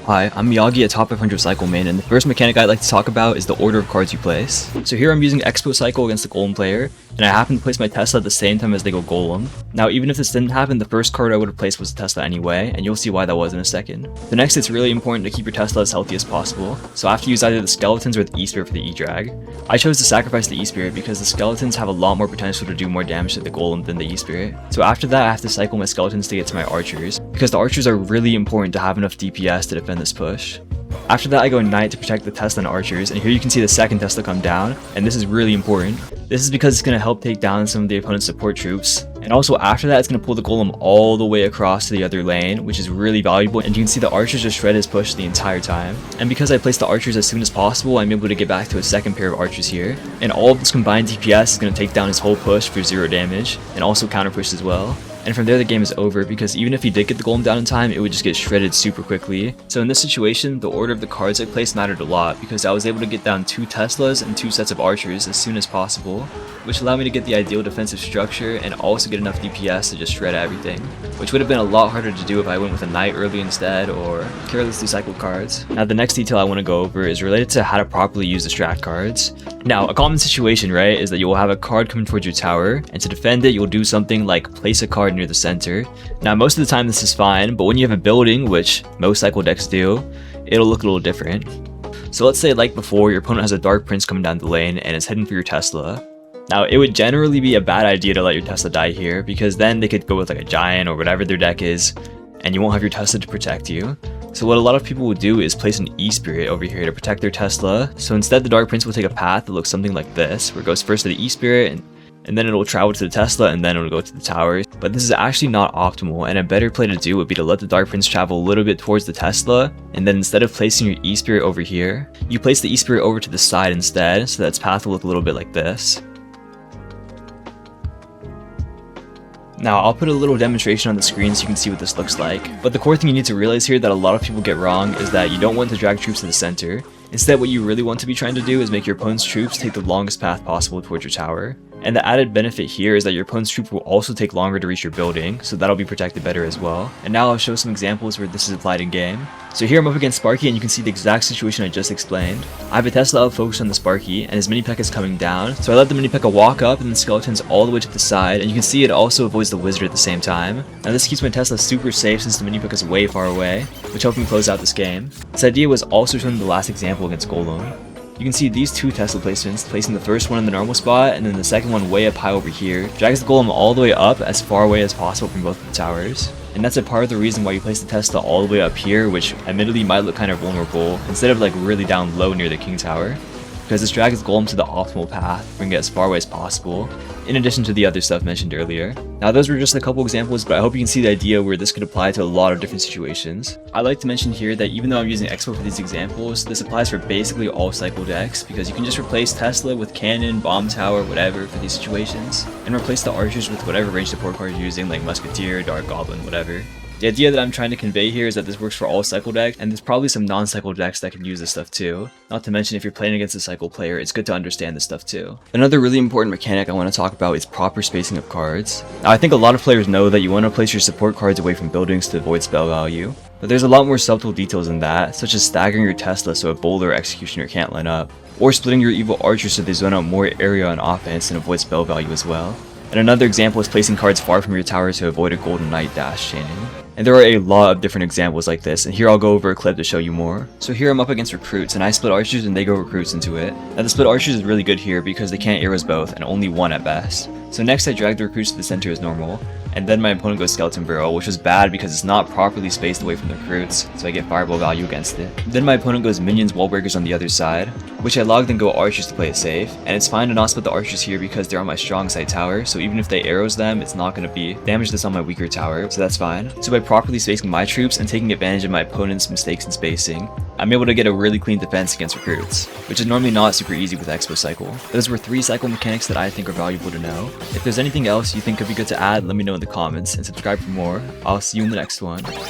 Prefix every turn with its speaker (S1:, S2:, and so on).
S1: Hi, I'm Miyagi, a top 500 cycle main, and the first mechanic I'd like to talk about is the order of cards you place. So here I'm using Expo Cycle against the Golem player, and I happen to place my Tesla at the same time as they go Golem. Now even if this didn't happen, the first card I would have placed was the Tesla anyway, and you'll see why that was in a second. The next, it's really important to keep your Tesla as healthy as possible, so I have to use either the Skeletons or the E-Spirit for the E-Drag. I chose to sacrifice the E-Spirit because the Skeletons have a lot more potential to do more damage to the Golem than the E-Spirit. So after that I have to cycle my Skeletons to get to my Archers, because the Archers are really important to have enough DPS to defend this push. After that I go Knight to protect the Tesla and Archers, and here you can see the second Tesla come down, and this is really important. This is because it's going to help take down some of the opponent's support troops, and also after that it's going to pull the Golem all the way across to the other lane, which is really valuable, and you can see the Archers just shred his push the entire time. And because I placed the Archers as soon as possible, I'm able to get back to a second pair of Archers here, and all of this combined DPS is going to take down his whole push for 0 damage, and also counter push as well. And from there the game is over, because even if he did get the Golem down in time, it would just get shredded super quickly. So in this situation, the order of the cards I placed mattered a lot, because I was able to get down 2 Teslas and 2 sets of Archers as soon as possible, which allowed me to get the ideal defensive structure and also get enough DPS to just shred everything, which would have been a lot harder to do if I went with a Knight early instead or carelessly cycled cards. Now the next detail I want to go over is related to how to properly use the strat cards. Now a common situation, right, is that you will have a card coming towards your tower, and to defend it you'll do something like place a card near the center. Now most of the time this is fine, but when you have a building, which most cycle decks do, it'll look a little different. So let's say, like before, your opponent has a Dark Prince coming down the lane and is heading for your Tesla. Now it would generally be a bad idea to let your Tesla die here, because then they could go with like a Giant or whatever their deck is, and you won't have your Tesla to protect you. So what a lot of people would do is place an E-Spirit over here to protect their Tesla. So instead the Dark Prince will take a path that looks something like this, where it goes first to the E-Spirit, and then it'll travel to the Tesla, and then it'll go to the tower. But this is actually not optimal, and a better play to do would be to let the Dark Prince travel a little bit towards the Tesla, and then instead of placing your E-Spirit over here, you place the E-Spirit over to the side instead, so that its path will look a little bit like this. Now I'll put a little demonstration on the screen so you can see what this looks like, but the core thing you need to realize here that a lot of people get wrong is that you don't want to drag troops to the center. Instead, what you really want to be trying to do is make your opponent's troops take the longest path possible towards your tower. And the added benefit here is that your opponent's troop will also take longer to reach your building, so that'll be protected better as well. And now I'll show some examples where this is applied in game. So here I'm up against Sparky, and you can see the exact situation I just explained. I have a Tesla out focused on the Sparky, and his mini P.E.K.K.A is coming down, so I let the mini P.E.K.K.A walk up and then Skeletons all the way to the side, and you can see it also avoids the Wizard at the same time. Now this keeps my Tesla super safe since the mini P.E.K.K.A is way far away, which helped me close out this game. This idea was also shown in the last example against Golem. You can see these 2 Tesla placements, placing the first one in the normal spot and then the second one way up high over here, drags the Golem all the way up as far away as possible from both of the towers. And that's a part of the reason why you place the Tesla all the way up here, which admittedly might look kind of vulnerable, instead of like really down low near the King Tower, because this drags the Golem to the optimal path, bring it as far away as possible, in addition to the other stuff mentioned earlier. Now those were just a couple examples, but I hope you can see the idea where this could apply to a lot of different situations. I'd like to mention here that even though I'm using Expo for these examples, this applies for basically all cycle decks, because you can just replace Tesla with Cannon, Bomb Tower, whatever for these situations, and replace the Archers with whatever range support card you're using, like Musketeer, Dark Goblin, whatever. The idea that I'm trying to convey here is that this works for all cycle decks, and there's probably some non-cycle decks that can use this stuff too. Not to mention, if you're playing against a cycle player, it's good to understand this stuff too. Another really important mechanic I want to talk about is proper spacing of cards. Now I think a lot of players know that you want to place your support cards away from buildings to avoid spell value, but there's a lot more subtle details than that, such as staggering your Tesla so a Bowler or Executioner can't line up, or splitting your evil Archers so they zone out more area on offense and avoid spell value as well. And another example is placing cards far from your tower to avoid a Golden Knight dash chaining. And there are a lot of different examples like this, and here I'll go over a clip to show you more. So here I'm up against Recruits, and I split Archers and they go Recruits into it. Now the split Archers is really good here because they can't arrows both, and only one at best. So next I drag the Recruits to the center as normal, and then my opponent goes Skeleton Barrel, which was bad because it's not properly spaced away from the Recruits, so I get Fireball value against it. Then my opponent goes Minions Wall Breakers on the other side, which I logged and go Archers to play it safe, and it's fine to not split the Archers here because they're on my strong side tower, so even if they arrows them, it's not going to be damage that's on my weaker tower, so that's fine. So by properly spacing my troops and taking advantage of my opponent's mistakes in spacing, I'm able to get a really clean defense against Recruits, which is normally not super easy with Expo Cycle. Those were 3 cycle mechanics that I think are valuable to know. If there's anything else you think could be good to add, let me know in the comments, and subscribe for more. I'll see you in the next one.